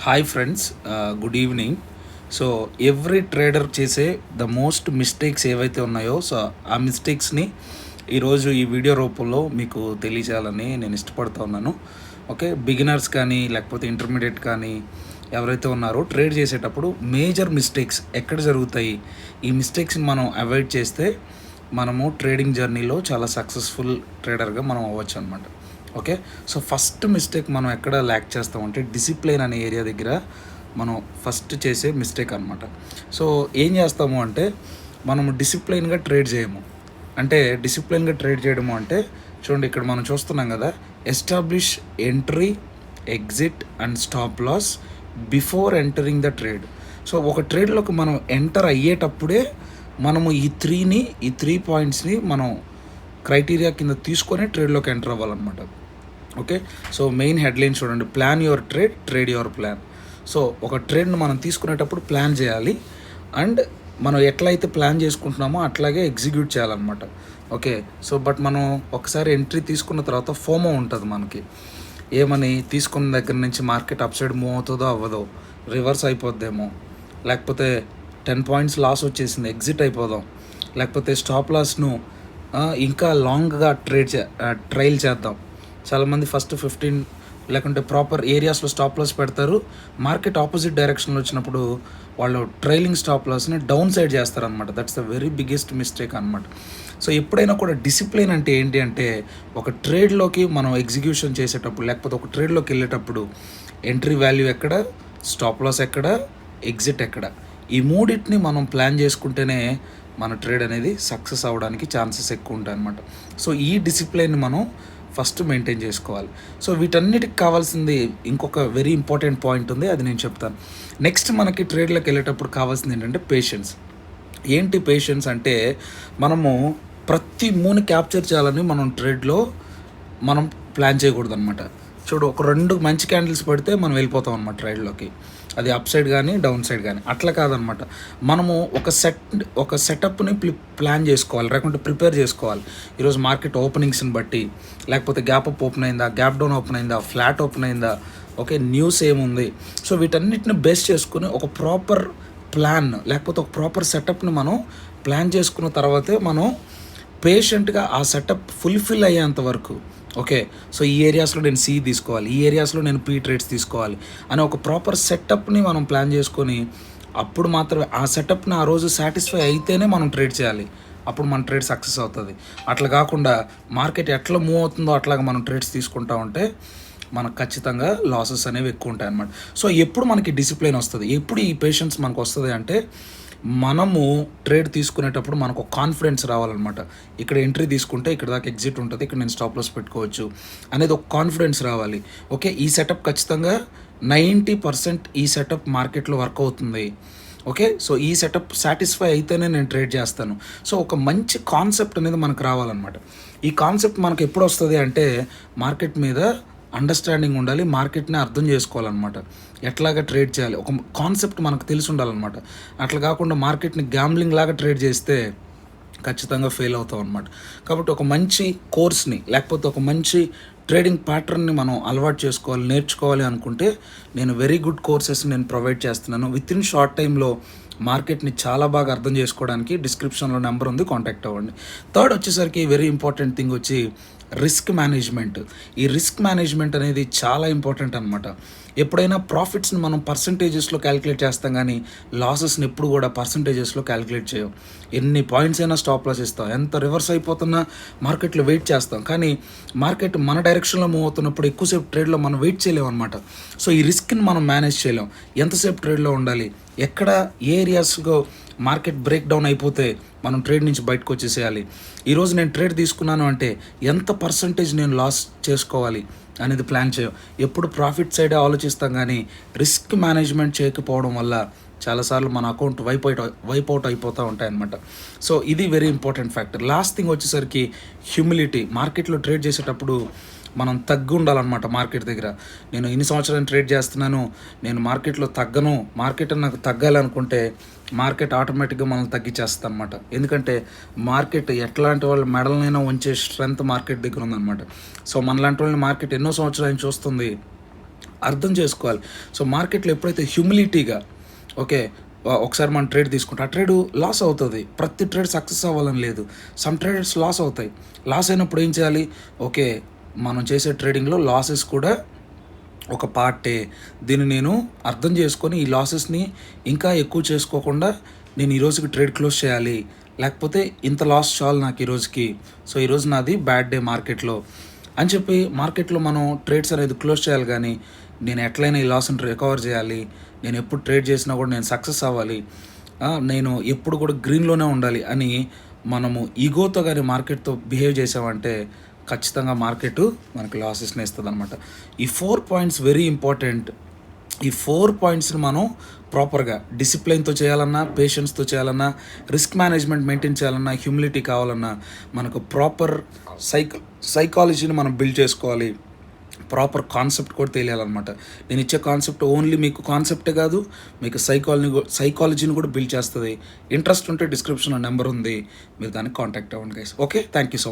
Hi friends, good evening. So every trader చేసే the most mistakes ఏవైతే ఉన్నాయో, so ఆ మిస్టేక్స్ని ఈరోజు ఈ వీడియో రూపంలో మీకు తెలియజేయాలని నేను ఇష్టపడుతూ ఉన్నాను. ఓకే, బిగినర్స్ కానీ లేకపోతే ఇంటర్మీడియట్ కానీ ఎవరైతే ఉన్నారో ట్రేడ్ చేసేటప్పుడు మేజర్ మిస్టేక్స్ ఎక్కడ జరుగుతాయి, ఈ మిస్టేక్స్ని మనం అవాయిడ్ చేస్తే మనము ట్రేడింగ్ జర్నీలో చాలా సక్సెస్ఫుల్ ట్రేడర్గా మనం అవ్వచ్చు అనమాట. ఓకే, సో ఫస్ట్ మిస్టేక్ మనం ఎక్కడ ల్యాక్ చేస్తామంటే డిసిప్లైన్ అనే ఏరియా దగ్గర మనం ఫస్ట్ చేసే మిస్టేక్ అనమాట. సో ఏం చేస్తాము అంటే మనము డిసిప్లైన్గా ట్రేడ్ చేయము. అంటే డిసిప్లైన్గా ట్రేడ్ చేయడము అంటే చూడండి, ఇక్కడ మనం చూస్తున్నాం కదా, establish entry, exit and stop loss before entering the trade. So ఒక ట్రేడ్లోకి మనం ఎంటర్ అయ్యేటప్పుడే మనము ఈ త్రీ పాయింట్స్ని మనం క్రైటీరియా కింద తీసుకొని ట్రేడ్లోకి ఎంటర్ అవ్వాలన్నమాట. ఓకే, సో మెయిన్ హెడ్లైన్ చూడండి, plan your trade, trade your plan. So ఒక ట్రేడ్ను మనం తీసుకునేటప్పుడు ప్లాన్ చేయాలి, అండ్ మనం ఎట్లయితే ప్లాన్ చేసుకుంటున్నామో అట్లాగే ఎగ్జిక్యూట్ చేయాలన్నమాట. ఓకే, సో బట్ మనం ఒకసారి ఎంట్రీ తీసుకున్న తర్వాత ఫోమో ఉంటుంది మనకి, ఏమని తీసుకున్న దగ్గర నుంచి మార్కెట్ అప్ సైడ్ మూవ్ అవుతుందో అవ్వదో, రివర్స్ అయిపోద్దేమో, లేకపోతే 10 పాయింట్స్ లాస్ వచ్చేసింది ఎగ్జిట్ అయిపోదాం, లేకపోతే స్టాప్ లాస్ను ఇంకా లాంగ్గా ట్రైల్ చేద్దాం. చాలామంది ఫస్ట్ 15 లేకుంటే ప్రాపర్ ఏరియాస్లో స్టాప్ లాస్ పెడతారు. మార్కెట్ ఆపోజిట్ డైరెక్షన్లో వచ్చినప్పుడు వాళ్ళు ట్రైలింగ్ స్టాప్ లాస్ని డౌన్ సైడ్ చేస్తారనమాట. That's the very biggest mistake అనమాట. సో ఎప్పుడైనా కూడా డిసిప్లిన్ అంటే ఏంటి అంటే, ఒక ట్రేడ్లోకి మనం ఎగ్జిక్యూషన్ చేసేటప్పుడు లేకపోతే ఒక ట్రేడ్లోకి వెళ్ళేటప్పుడు ఎంట్రీ వాల్యూ ఎక్కడ, స్టాప్ లాస్ ఎక్కడ, ఎగ్జిట్ ఎక్కడ, ఈ మూడింటిని మనం ప్లాన్ చేసుకుంటేనే మన ట్రేడ్ అనేది సక్సెస్ అవ్వడానికి ఛాన్సెస్ ఎక్కువ ఉంటాయి అన్నమాట. సో ఈ డిసిప్లిన్ మనం ఫస్ట్ మెయింటైన్ చేసుకోవాలి. సో వీటన్నిటికి కావాల్సింది ఇంకొక వెరీ ఇంపార్టెంట్ పాయింట్ ఉంది, అది నేను చెప్తాను. నెక్స్ట్ మనకి ట్రేడ్లోకి వెళ్ళేటప్పుడు కావాల్సింది ఏంటంటే పేషెన్స్. ఏంటి పేషెన్స్ అంటే, మనము ప్రతి మూని క్యాప్చర్ చేయాలని మనం ట్రేడ్లో మనం ప్లాన్ చేయకూడదు అనమాట. చూడు, ఒక 2 మంచి క్యాండిల్స్ పడితే మనం వెళ్ళిపోతాం అనమాట ట్రేడ్లోకి, అది అప్ సైడ్ కానీ డౌన్ సైడ్ కానీ. అట్లా కాదనమాట, మనము ఒక సెటప్ని ప్లాన్ చేసుకోవాలి, లేకుంటే ప్రిపేర్ చేసుకోవాలి. ఈరోజు మార్కెట్ ఓపెనింగ్స్ని బట్టి, లేకపోతే గ్యాప్ అప్ ఓపెన్ అయిందా, గ్యాప్ డౌన్ ఓపెన్ అయిందా, ఫ్లాట్ ఓపెన్ అయిందా, ఓకే, న్యూస్ ఏముంది. సో వీటన్నిటిని బేస్ చేసుకుని ఒక ప్రాపర్ ప్లాన్ లేకపోతే ఒక ప్రాపర్ సెటప్ని మనం ప్లాన్ చేసుకున్న తర్వాతే మనం పేషెంట్గా ఆ సెటప్ ఫుల్ఫిల్ అయ్యేంత వరకు, ఓకే, సో ఈ ఏరియాస్లో నేను సి తీసుకోవాలి, ఈ ఏరియాస్లో నేను పీ ట్రేడ్స్ తీసుకోవాలి అని ఒక ప్రాపర్ సెటప్ని మనం ప్లాన్ చేసుకొని అప్పుడు మాత్రమే ఆ సెటప్ని ఆ రోజు సాటిస్ఫై అయితేనే మనం ట్రేడ్ చేయాలి. అప్పుడు మన ట్రేడ్ సక్సెస్ అవుతుంది. అట్లా కాకుండా మార్కెట్ ఎట్లా మూవ్ అవుతుందో అట్లాగా మనం ట్రేడ్స్ తీసుకుంటా ఉంటే మనకు ఖచ్చితంగా లాసెస్ అనేవి ఎక్కువ ఉంటాయి అన్నమాట. సో ఎప్పుడు మనకి డిసిప్లిన్ వస్తుంది, ఎప్పుడు ఈ పేషెన్స్ మనకు వస్తుంది అంటే, మనము ట్రేడ్ తీసుకునేటప్పుడు మనకు ఒక కాన్ఫిడెన్స్ రావాలన్నమాట. ఇక్కడ ఎంట్రీ తీసుకుంటే ఇక్కడ దాకా ఎగ్జిట్ ఉంటుంది, ఇక్కడ నేను స్టాప్ లాస్ పెట్టుకోవచ్చు అనేది ఒక కాన్ఫిడెన్స్ రావాలి. ఓకే, ఈ సెటప్ ఖచ్చితంగా 90% ఈ సెటప్ మార్కెట్లో వర్క్ అవుతుంది. ఓకే, సో ఈ సెటప్ సాటిస్ఫై అయితేనే నేను ట్రేడ్ చేస్తాను. సో ఒక మంచి కాన్సెప్ట్ అనేది మనకు రావాలన్నమాట. ఈ కాన్సెప్ట్ మనకు ఎప్పుడు వస్తుంది అంటే, మార్కెట్ మీద అండర్స్టాండింగ్ ఉండాలి, మార్కెట్ని అర్థం చేసుకోవాలన్నమాట, ఎట్లాగా ట్రేడ్ చేయాలి, ఒక కాన్సెప్ట్ మనకు తెలిసి ఉండాలన్నమాట. అట్లా కాకుండా మార్కెట్ని గ్యాంబ్లింగ్ లాగా ట్రేడ్ చేస్తే ఖచ్చితంగా ఫెయిల్ అవుతాం అనమాట. కాబట్టి ఒక మంచి కోర్స్ని లేకపోతే ఒక మంచి ట్రేడింగ్ ప్యాటర్న్ని మనం అలవాటు చేసుకోవాలి, నేర్చుకోవాలి అనుకుంటే నేను వెరీ గుడ్ కోర్సెస్ నేను ప్రొవైడ్ చేస్తున్నాను. విత్ ఇన్ షార్ట్ టైంలో మార్కెట్ని చాలా బాగా అర్థం చేసుకోవడానికి డిస్క్రిప్షన్లో నెంబర్ ఉంది, కాంటాక్ట్ అవ్వండి. థర్డ్ వచ్చేసరికి వెరీ ఇంపార్టెంట్ థింగ్ వచ్చి రిస్క్ మేనేజ్మెంట్. ఈ రిస్క్ మేనేజ్మెంట్ అనేది చాలా ఇంపార్టెంట్ అనమాట. ఎప్పుడైనా ప్రాఫిట్స్ని మనం పర్సంటేజెస్లో క్యాలిక్యులేట్ చేస్తాం, కానీ లాసెస్ని ఎప్పుడు కూడా పర్సంటేజెస్లో క్యాలిక్యులేట్ చేయం. ఎన్ని పాయింట్స్ అయినా స్టాప్ లాస్ ఇస్తాం, ఎంత రివర్స్ అయిపోతున్నా మార్కెట్లో వెయిట్ చేస్తాం, కానీ మార్కెట్ మన డైరెక్షన్లో మూవ్ అవుతున్నప్పుడు ఎక్కువసేపు ట్రేడ్లో మనం వెయిట్ చేయలేం అనమాట. సో ఈ రిస్క్ని మనం మేనేజ్ చేయలేం. ఎంతసేపు ట్రేడ్లో ఉండాలి, ఎక్కడ ఏ ఏరియాస్లో మార్కెట్ బ్రేక్ డౌన్ అయిపోతే మనం ట్రేడ్ నుంచి బయటకు వచ్చేసేయాలి. ఈరోజు నేను ట్రేడ్ తీసుకున్నాను అంటే ఎంత పర్సంటేజ్ నేను లాస్ చేసుకోవాలి అనేది ప్లాన్ చేయం. ఎప్పుడు ప్రాఫిట్ సైడే ఆలోచిస్తాం, కానీ రిస్క్ మేనేజ్మెంట్ చేయకపోవడం వల్ల చాలాసార్లు మన అకౌంట్ వైప్ అవుట్ అయిపోతూ ఉంటాయన్నమాట. సో ఇది very important factor. Last thing వచ్చేసరికి హ్యూమిలిటీ. మార్కెట్లో ట్రేడ్ చేసేటప్పుడు మనం తగ్గి ఉండాలన్నమాట. మార్కెట్ దగ్గర నేను ఇన్ని సంవత్సరాలు ట్రేడ్ చేస్తున్నాను, నేను మార్కెట్లో తగ్గను, మార్కెట్ నాకు తగ్గాలనుకుంటే మార్కెట్ ఆటోమేటిక్గా మనల్ని తగ్గించేస్తుంది అనమాట. ఎందుకంటే మార్కెట్ ఎట్లాంటి వాళ్ళ మెడలనైనా ఉంచే స్ట్రెంత్ మార్కెట్ దగ్గర ఉందన్నమాట. సో మనలాంటి వాళ్ళని మార్కెట్ ఎన్నో సంవత్సరాలు చూస్తుంది, అర్థం చేసుకోవాలి. సో మార్కెట్లో ఎప్పుడైతే హ్యూమిలిటీగా ఓకే ఒకసారి మనం ట్రేడ్ తీసుకుంటే ఆ ట్రేడ్ లాస్ అవుతుంది. ప్రతి ట్రేడ్ సక్సెస్ అవ్వాలని లేదు. సమ్ ట్రేడర్స్ లాస్ అవుతాయి. లాస్ అయినప్పుడు ఏం చేయాలి? ఓకే, మనం చేసే ట్రేడింగ్లో లాసెస్ కూడా ఒక పార్టే. దీన్ని నేను అర్థం చేసుకొని ఈ లాసెస్ని ఇంకా ఎక్కువ చేసుకోకుండా నేను ఈ రోజుకి ట్రేడ్ క్లోజ్ చేయాలి, లేకపోతే ఇంత లాస్ చాలు నాకు ఈ రోజుకి. సో ఈరోజు నాది బ్యాడ్ డే మార్కెట్లో అని చెప్పి మార్కెట్లో మనం ట్రేడ్స్ అనేది క్లోజ్ చేయాలి. కానీ నేను ఎట్లయినా ఈ లాస్ని రికవర్ చేయాలి, నేను ఎప్పుడు ట్రేడ్ చేసినా కూడా నేను సక్సెస్ అవ్వాలి, నేను ఎప్పుడు కూడా గ్రీన్లోనే ఉండాలి అని మనము ఈగోతో కానీ మార్కెట్తో బిహేవ్ చేసామంటే ఖచ్చితంగా మార్కెట్ మనకు లాసెస్ని ఇస్తుంది అనమాట. ఈ 4 పాయింట్స్ వెరీ ఇంపార్టెంట్. ఈ 4 పాయింట్స్ని మనం ప్రాపర్గా డిసిప్లైన్తో చేయాలన్నా, పేషెన్స్తో చేయాలన్నా, రిస్క్ మేనేజ్మెంట్ మెయింటైన్ చేయాలన్నా, హ్యూమిలిటీ కావాలన్నా మనకు ప్రాపర్ సైకాలజీని మనం బిల్డ్ చేసుకోవాలి. ప్రాపర్ కాన్సెప్ట్ కూడా తెలియాలన్నమాట. నేను ఇచ్చే కాన్సెప్ట్ ఓన్లీ మీకు కాన్సెప్టే కాదు, మీకు సైకాలజీని కూడా బిల్డ్ చేస్తుంది. ఇంట్రెస్ట్ ఉంటే డిస్క్రిప్షన్లో నెంబర్ ఉంది, మీరు దాన్ని కాంటాక్ట్ అవ్వండి guys. Okay, thank you so much.